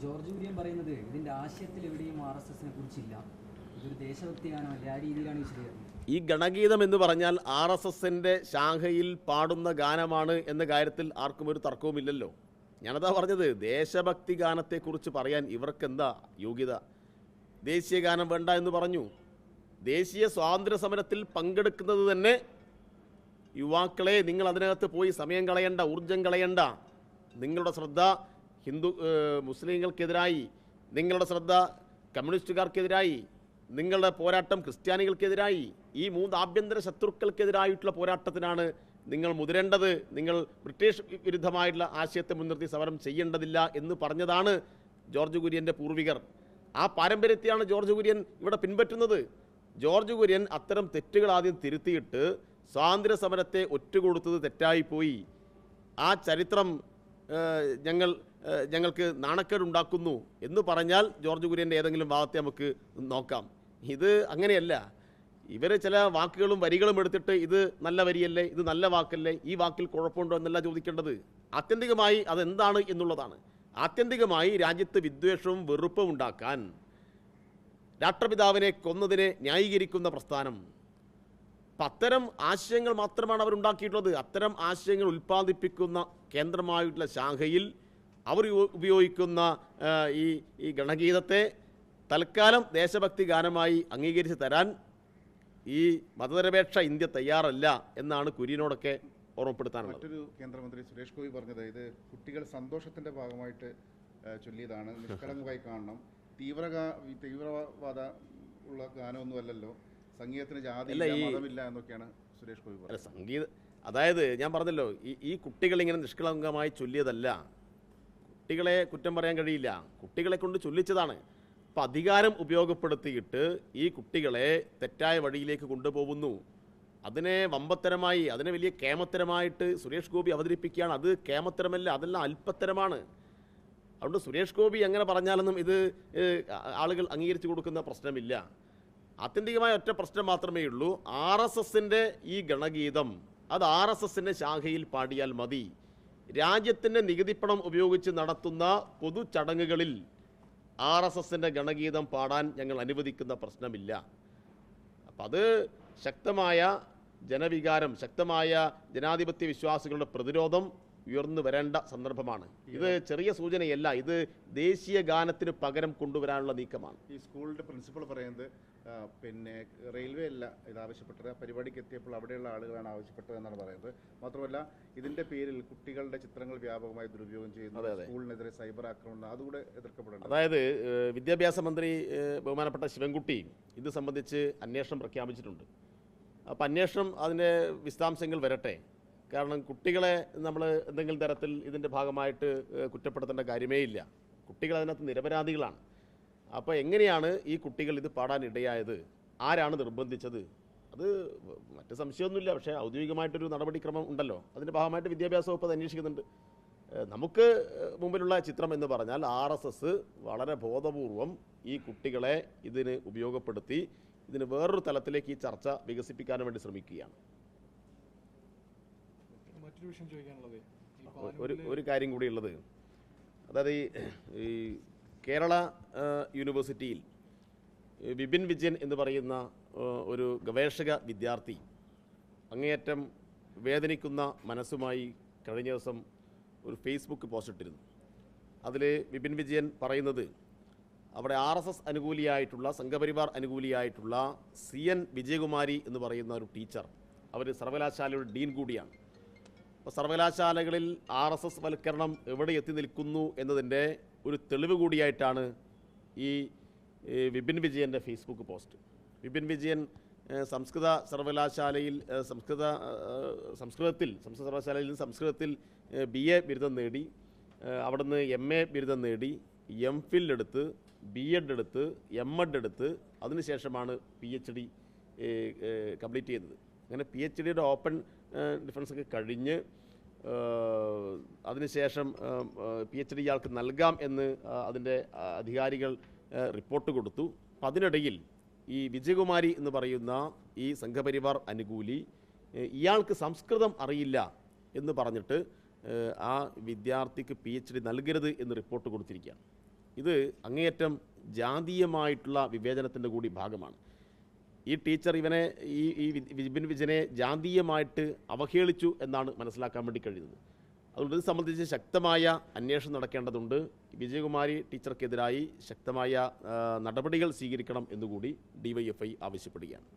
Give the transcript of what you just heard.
George Kurian പറയുന്നത് ഇതിൻ്റെ ആശയത്തിൽ എവിടെയും RSSനെ കുറിച്ചില്ല, ഇതൊരു ദേശഭക്തി ഗാനമല്ല, ആ രീതിയിലാണ് വിശദീകരണം. ഈ ഗണഗീതം എന്ന് പറഞ്ഞാൽ RSSൻ്റെ ശാഖയിൽ പാടുന്ന ഗാനമാണ് എന്ന കാര്യത്തിൽ ആർക്കും ഒരു തർക്കവുമില്ലല്ലോ. ഞാനതാ പറഞ്ഞത്, ദേശഭക്തി ഗാനത്തെക്കുറിച്ച് പറയാൻ ഇവർക്കെന്താ യോഗ്യത? ദേശീയ ഗാനം വേണ്ട എന്ന് പറഞ്ഞു. ദേശീയ സ്വാതന്ത്ര്യ സമരത്തിൽ പങ്കെടുക്കുന്നത് തന്നെ യുവാക്കളെ, നിങ്ങൾ അതിനകത്ത് പോയി സമയം കളയണ്ട, ഊർജം കളയണ്ട. നിങ്ങളുടെ ശ്രദ്ധ മുസ്ലിങ്ങൾക്കെതിരായി, നിങ്ങളുടെ ശ്രദ്ധ കമ്മ്യൂണിസ്റ്റുകാർക്കെതിരായി, നിങ്ങളുടെ പോരാട്ടം ക്രിസ്ത്യാനികൾക്കെതിരായി, ഈ 3 ആഭ്യന്തര ശത്രുക്കൾക്കെതിരായിട്ടുള്ള പോരാട്ടത്തിനാണ് നിങ്ങൾ മുതിരേണ്ടത്. നിങ്ങൾ ബ്രിട്ടീഷ് വിരുദ്ധമായിട്ടുള്ള ആശയത്തെ മുൻനിർത്തി സമരം ചെയ്യേണ്ടതില്ല എന്ന് പറഞ്ഞതാണ് ജോർജ് കുര്യൻ്റെ പൂർവികർ. ആ പാരമ്പര്യത്തെയാണ് ജോർജ് കുര്യൻ ഇവിടെ പിൻപറ്റുന്നത്. ജോർജ് കുര്യൻ അത്തരം തെറ്റുകൾ ആദ്യം തിരുത്തിയിട്ട് സ്വാതന്ത്ര്യ സമരത്തെ ഒറ്റുകൊടുത്തത് തെറ്റായിപ്പോയി, ആ ചരിത്രം ഞങ്ങൾക്ക് നാണക്കേടുണ്ടാക്കുന്നു എന്ന് പറഞ്ഞാൽ ജോർജ് കുര്യൻ്റെ ഏതെങ്കിലും ഭാഗത്തെ നമുക്ക് നോക്കാം. ഇത് അങ്ങനെയല്ല. ഇവർ ചില വാക്കുകളും വരികളും എടുത്തിട്ട് ഇത് നല്ല വരിയല്ലേ, ഇത് നല്ല വാക്കല്ലേ, ഈ വാക്കിൽ കുഴപ്പമുണ്ടോ എന്നല്ല ചോദിക്കേണ്ടത്. ആത്യന്തികമായി അതെന്താണ് എന്നുള്ളതാണ്. ആത്യന്തികമായി രാജ്യത്ത് വിദ്വേഷവും വെറുപ്പും ഉണ്ടാക്കാൻ രാഷ്ട്രപിതാവിനെ കൊന്നതിനെ ന്യായീകരിക്കുന്ന പ്രസ്ഥാനം, അത്തരം ആശയങ്ങൾ മാത്രമാണ് അവരുണ്ടാക്കിയിട്ടുള്ളത്. അത്തരം ആശയങ്ങൾ ഉൽപ്പാദിപ്പിക്കുന്ന കേന്ദ്രമായിട്ടുള്ള ശാഖയിൽ അവർ ഉപയോഗിക്കുന്ന ഈ ഗണഗീതത്തെ തൽക്കാലം ദേശഭക്തി ഗാനമായി അംഗീകരിച്ച് തരാൻ ഈ മതനിരപേക്ഷ ഇന്ത്യ തയ്യാറല്ല എന്നാണ് കുര്യനോടൊക്കെ ഓർമ്മപ്പെടുത്താനുള്ളത്. മറ്റൊരു കേന്ദ്രമന്ത്രി സുരേഷ് ഗോപി പറഞ്ഞത് ഇത് കുട്ടികൾ സന്തോഷത്തിൻ്റെ ഭാഗമായിട്ട് ചൊല്ലിയതാണ്, നിഷ്കളങ്കമായി കാണണം, തീവ്രവാദ ഉള്ള ഗാനമൊന്നുമല്ലല്ലോ, സംഗീതത്തിന് ജാതി മതമില്ല എന്നൊക്കെയാണ് സുരേഷ് ഗോപി പറഞ്ഞത്. സംഗീത അതായത് ഞാൻ പറഞ്ഞല്ലോ, ഈ കുട്ടികളിങ്ങനെ നിഷ്കളങ്കമായി ചൊല്ലിയതല്ല. കുട്ടികളെ കുറ്റം പറയാൻ കഴിയില്ല, കുട്ടികളെ കൊണ്ട് ചൊല്ലിച്ചതാണ്. അപ്പം അധികാരം ഉപയോഗപ്പെടുത്തിയിട്ട് ഈ കുട്ടികളെ തെറ്റായ വഴിയിലേക്ക് കൊണ്ടുപോകുന്നു. അതിനെ വമ്പത്തരമായി, അതിനെ വലിയ കേമത്തരമായിട്ട് സുരേഷ് ഗോപി അവതരിപ്പിക്കുകയാണ്. അത് കേമത്തരമല്ല, അതെല്ലാം അല്പത്തരമാണ്. അതുകൊണ്ട് സുരേഷ് ഗോപി അങ്ങനെ പറഞ്ഞാലൊന്നും ഇത് ആളുകൾ അംഗീകരിച്ചു കൊടുക്കുന്ന പ്രശ്നമില്ല. ആത്യന്തികമായ ഒറ്റ പ്രശ്നം മാത്രമേ ഉള്ളൂ, RSSൻ്റെ ഈ ഗണഗീതം അത് RSSൻ്റെ ശാഖയിൽ പാടിയാൽ മതി. രാജ്യത്തിൻ്റെ നികുതിപ്പണം ഉപയോഗിച്ച് നടത്തുന്ന പൊതു ചടങ്ങുകളിൽ RSSൻ്റെ ഗണഗീതം പാടാൻ ഞങ്ങൾ അനുവദിക്കുന്ന പ്രശ്നമില്ല. അപ്പം അത് ശക്തമായ ജനവികാരം, ശക്തമായ ജനാധിപത്യ വിശ്വാസികളുടെ പ്രതിരോധം ഉയർന്നു വരേണ്ട സന്ദർഭമാണ്. ഇത് ചെറിയ സൂചനയല്ല, ഇത് ദേശീയ ഗാനത്തിന് പകരം കൊണ്ടുവരാനുള്ള നീക്കമാണ്. ഈ സ്കൂളിൻ്റെ പ്രിൻസിപ്പൾ പറയുന്നത് പിന്നെ റെയിൽവേ അല്ല ഇത് ആവശ്യപ്പെട്ടത്, പരിപാടിക്ക് എത്തിയപ്പോൾ അവിടെയുള്ള ആളുകളാണ് ആവശ്യപ്പെട്ടത് എന്നാണ് പറയുന്നത്. മാത്രമല്ല ഇതിൻ്റെ പേരിൽ കുട്ടികളുടെ ചിത്രങ്ങൾ വ്യാപകമായി ദുരുപയോഗം ചെയ്യുന്നത്, സ്കൂളിനെതിരെ സൈബർ ആക്രമണം, അതുകൂടെ എതിർക്കപ്പെടുന്നത്. അതായത് വിദ്യാഭ്യാസ മന്ത്രി ബഹുമാനപ്പെട്ട ശിവൻകുട്ടി ഇത് സംബന്ധിച്ച് അന്വേഷണം പ്രഖ്യാപിച്ചിട്ടുണ്ട്. അപ്പോൾ അന്വേഷണം അതിൻ്റെ വിശദാംശങ്ങൾ വരട്ടെ. കാരണം കുട്ടികളെ നമ്മൾ എന്തെങ്കിലും തരത്തിൽ ഇതിൻ്റെ ഭാഗമായിട്ട് കുറ്റപ്പെടുത്തേണ്ട കാര്യമേ ഇല്ല. കുട്ടികൾ അതിനകത്ത് നിരപരാധികളാണ്. അപ്പോൾ എങ്ങനെയാണ് ഈ കുട്ടികൾ ഇത് പാടാനിടയായത്, ആരാണ് നിർബന്ധിച്ചത്, അത് മറ്റ് സംശയമൊന്നുമില്ല. പക്ഷേ ഔദ്യോഗികമായിട്ടൊരു നടപടിക്രമം ഉണ്ടല്ലോ, അതിൻ്റെ ഭാഗമായിട്ട് വിദ്യാഭ്യാസ വകുപ്പ് അത് അന്വേഷിക്കുന്നുണ്ട്. നമുക്ക് മുമ്പിലുള്ള ചിത്രം എന്ന് പറഞ്ഞാൽ RSS വളരെ ബോധപൂർവം ഈ കുട്ടികളെ ഇതിന് ഉപയോഗപ്പെടുത്തി ഇതിന് വേറൊരു തലത്തിലേക്ക് ഈ ചർച്ച വികസിപ്പിക്കാൻ വേണ്ടി ശ്രമിക്കുകയാണ്. ഒരു കാര്യം കൂടിയുള്ളത്, അതായത് ഈ കേരള യൂണിവേഴ്സിറ്റിയിൽ വിപിൻ വിജയൻ എന്ന് പറയുന്ന ഒരു ഗവേഷക വിദ്യാർത്ഥി അങ്ങേയറ്റം വേദനിക്കുന്ന മനസ്സുമായി കഴിഞ്ഞ ദിവസം ഒരു ഫേസ്ബുക്ക് പോസ്റ്റ് ഇട്ടിരുന്നു. അതിൽ വിപിൻ വിജയൻ പറയുന്നത്, അവിടെ RSS അനുകൂലിയായിട്ടുള്ള, സംഘപരിവാർ അനുകൂലിയായിട്ടുള്ള CN വിജയകുമാരി എന്ന് പറയുന്ന ഒരു ടീച്ചർ, അവർ സർവകലാശാലയുടെ ഡീൻ കൂടിയാണ്. അപ്പോൾ സർവകലാശാലകളിൽ RSS വൽക്കരണം എവിടെ എത്തി നിൽക്കുന്നു എന്നതിൻ്റെ ഒരു തെളിവ് കൂടിയായിട്ടാണ് ഈ വിപിൻ വിജയൻ്റെ ഫേസ്ബുക്ക് പോസ്റ്റ്. വിപിൻ വിജയൻ സംസ്കൃത സർവകലാശാലയിൽ സംസ്കൃത സർവകലാശാലയിൽ സംസ്കൃതത്തിൽ BA ബിരുദം നേടി, അവിടുന്ന് MA ബിരുദം നേടി, MPhil എടുത്ത്, B.Ed എടുത്ത്, M.Ed എടുത്ത്, അതിനുശേഷമാണ് PhD കംപ്ലീറ്റ് ചെയ്തത്. അങ്ങനെ PhDയുടെ ഓപ്പൺ ഡിഫറൻസൊക്കെ കഴിഞ്ഞ് അതിനുശേഷം PhD ഇയാൾക്ക് നൽകാം എന്ന് അതിൻ്റെ അധികാരികൾ റിപ്പോർട്ട് കൊടുത്തു. അപ്പം അതിനിടയിൽ ഈ വിജയകുമാരി എന്ന് പറയുന്ന ഈ സംഘപരിവാർ അനുകൂലി ഇയാൾക്ക് സംസ്കൃതം അറിയില്ല എന്ന് പറഞ്ഞിട്ട് ആ വിദ്യാർത്ഥിക്ക് PhD നൽകരുത് എന്ന് റിപ്പോർട്ട് കൊടുത്തിരിക്കുകയാണ്. ഇത് അങ്ങേയറ്റം ജാതീയമായിട്ടുള്ള വിവേചനത്തിൻ്റെ കൂടി ഭാഗമാണ്. ഈ ടീച്ചർ ഈ വിപിൻ വിജയനെ ജാതീയമായിട്ട് അവഹേളിച്ചു എന്നാണ് മനസ്സിലാക്കാൻ വേണ്ടി കഴിയുന്നത്. അതുകൊണ്ട് ഇത് സംബന്ധിച്ച് ശക്തമായ അന്വേഷണം നടക്കേണ്ടതുണ്ട്. വിജയകുമാരി ടീച്ചർക്കെതിരായി ശക്തമായ നടപടികൾ സ്വീകരിക്കണം എന്നുകൂടി DYFI ആവശ്യപ്പെടുകയാണ്.